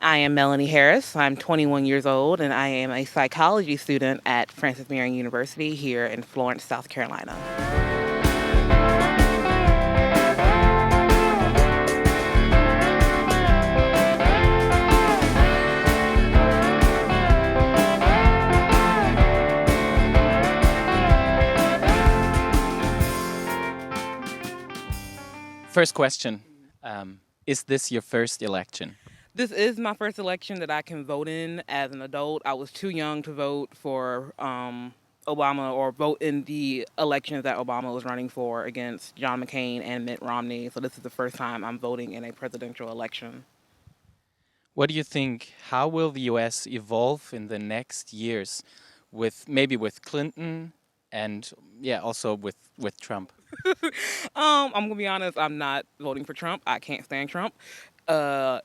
I am Melanie Harris. I'm 21 years old, and I am a psychology student at Francis Marion University here in Florence, South Carolina. First question. Is this your first election? This is my first election that I can vote in as an adult. I was too young to vote for Obama or vote in the elections that Obama was running for against John McCain and Mitt Romney. So this is the first time I'm voting in a presidential election. What do you think? How will the US evolve in the next years with maybe with Clinton and also with Trump? I'm gonna be honest. I'm not voting for Trump. I can't stand Trump.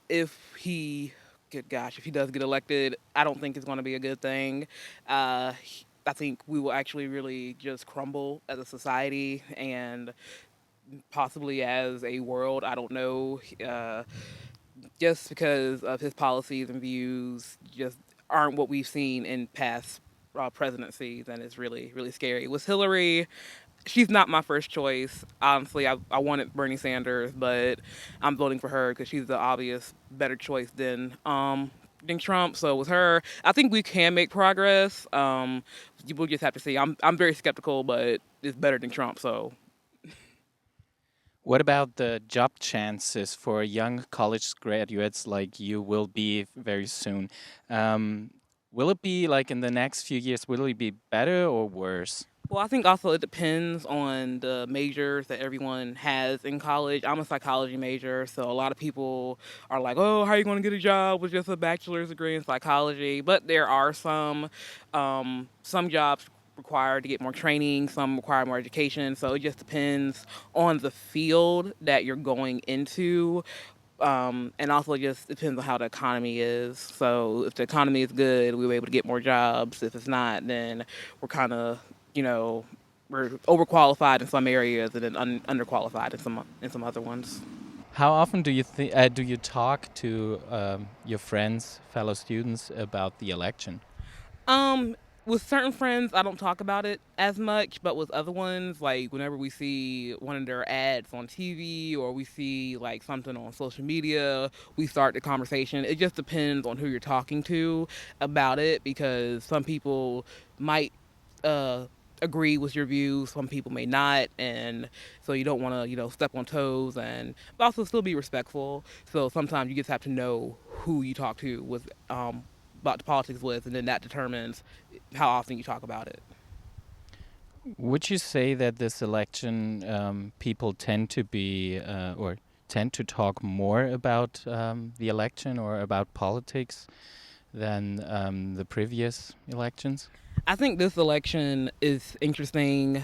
If he, good gosh, if he does get elected, I don't think it's gonna be a good thing. I think we will actually really just crumble as a society and possibly as a world. I don't know. Just because of his policies and views, just aren't what we've seen in past presidencies, and it's really, really scary. With Hillary, she's not my first choice. Honestly, I wanted Bernie Sanders, but I'm voting for her because she's the obvious better choice than Trump. So with her, I think we can make progress. We'll just have to see. I'm very skeptical, but it's better than Trump. So What about the job chances for young college graduates like you will be very soon? Will it be like in the next few years, will it be better or worse? well, I think also it depends on the majors that everyone has in college. I'm a psychology major, so a lot of people are like, "Oh, how are you going to get a job with just a bachelor's degree in psychology?" But there are some jobs required to get more training, some require more education. So it just depends on the field that you're going into. And also it just depends on how the economy is. So if the economy is good, we'll be able to get more jobs. If it's not, then we're kind of, you know, we're overqualified in some areas and then underqualified in some other ones. How often do you talk to your friends, fellow students about the election? Um, with certain friends, I don't talk about it as much, but with other ones, like whenever we see one of their ads on TV or we see like something on social media, we start the conversation. It just depends on who you're talking to about it because some people might uh, agree with your views, some people may not, and so you don't want to, step on toes and but also still be respectful. So sometimes you just have to know who you talk to with about the politics with, and then that determines how often you talk about it. Would you say that this election people tend to be or tend to talk more about the election or about politics than the previous elections? I think this election is interesting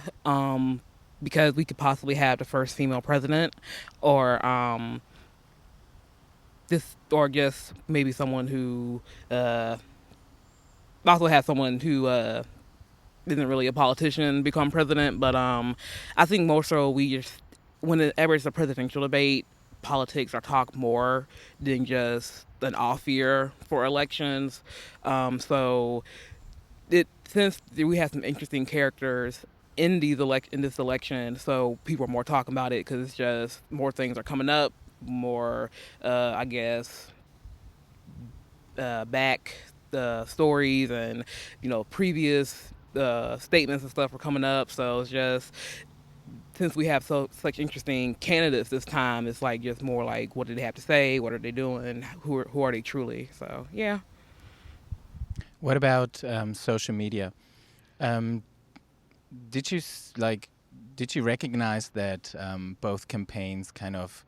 because we could possibly have the first female president, or or just maybe someone who also have someone who isn't really a politician become president. But I think more so we just whenever it's a presidential debate, politics are talked more than just an off year for elections. So it since we have some interesting characters in this election, so people are more talking about it because it's just more things are coming up, more I guess back the stories and previous statements and stuff are coming up. So it's just since we have such interesting candidates this time, it's like just more like what do they have to say, what are they doing, who are they truly? So yeah. What about social media? Um, did you did you recognize that both campaigns kind of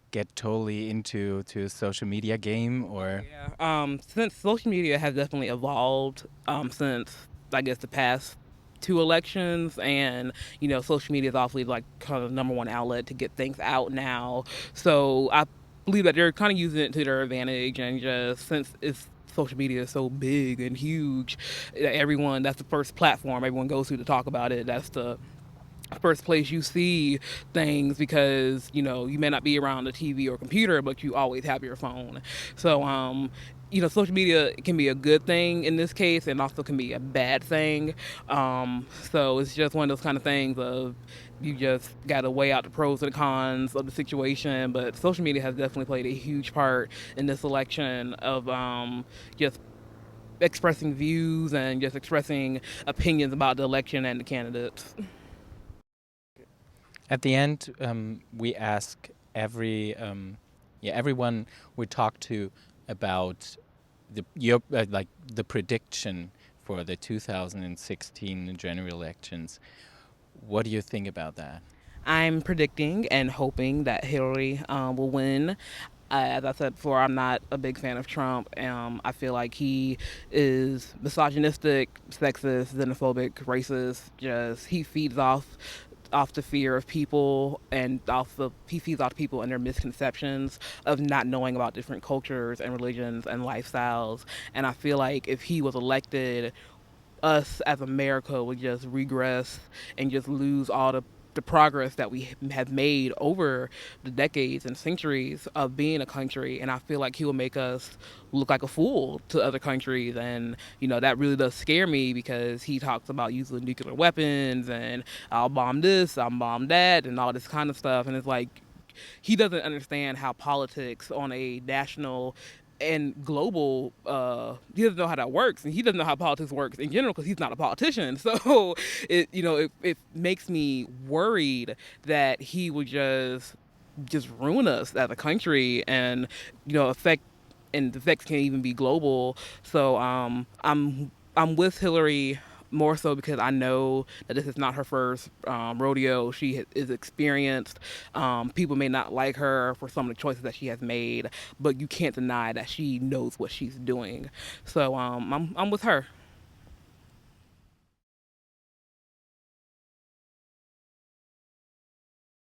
get totally into to social media game or Yeah. Since social media has definitely evolved since I guess the past two elections, and social media is obviously like kind of the number one outlet to get things out now. So I believe that they're kind of using it to their advantage, and just since it's social media is so big and huge, everyone that's the first platform everyone goes to talk about it. That's the first place you see things, because you may not be around the TV or computer, but you always have your phone. So social media can be a good thing in this case, and also can be a bad thing. So it's just one of those kind of things of, you just got to weigh out the pros and the cons of the situation. But social media has definitely played a huge part in this election of just expressing views and just expressing opinions about the election and the candidates. At the end, we ask everyone we talk to about the prediction for the 2016 general elections. What do you think about that? I'm predicting and hoping that Hillary will win. As I said before, I'm not a big fan of Trump. I feel like he is misogynistic, sexist, xenophobic, racist. Just he feeds off the fear of people, and he feeds off people and their misconceptions of not knowing about different cultures and religions and lifestyles. And I feel like if he was elected, us as America would just regress and just lose all the progress that we have made over the decades and centuries of being a country. And I feel like he will make us look like a fool to other countries. And that really does scare me, because he talks about using nuclear weapons and I'll bomb this, I'll bomb that, and all this kind of stuff. And it's like, he doesn't understand how politics on a national and global, he doesn't know how that works, and he doesn't know how politics works in general, because he's not a politician. So it makes me worried that he would just ruin us as a country, and affect, and the effects can even be global. So I'm with Hillary, more so because I know that this is not her first rodeo. She is experienced. People may not like her for some of the choices that she has made, but you can't deny that she knows what she's doing. So I'm with her.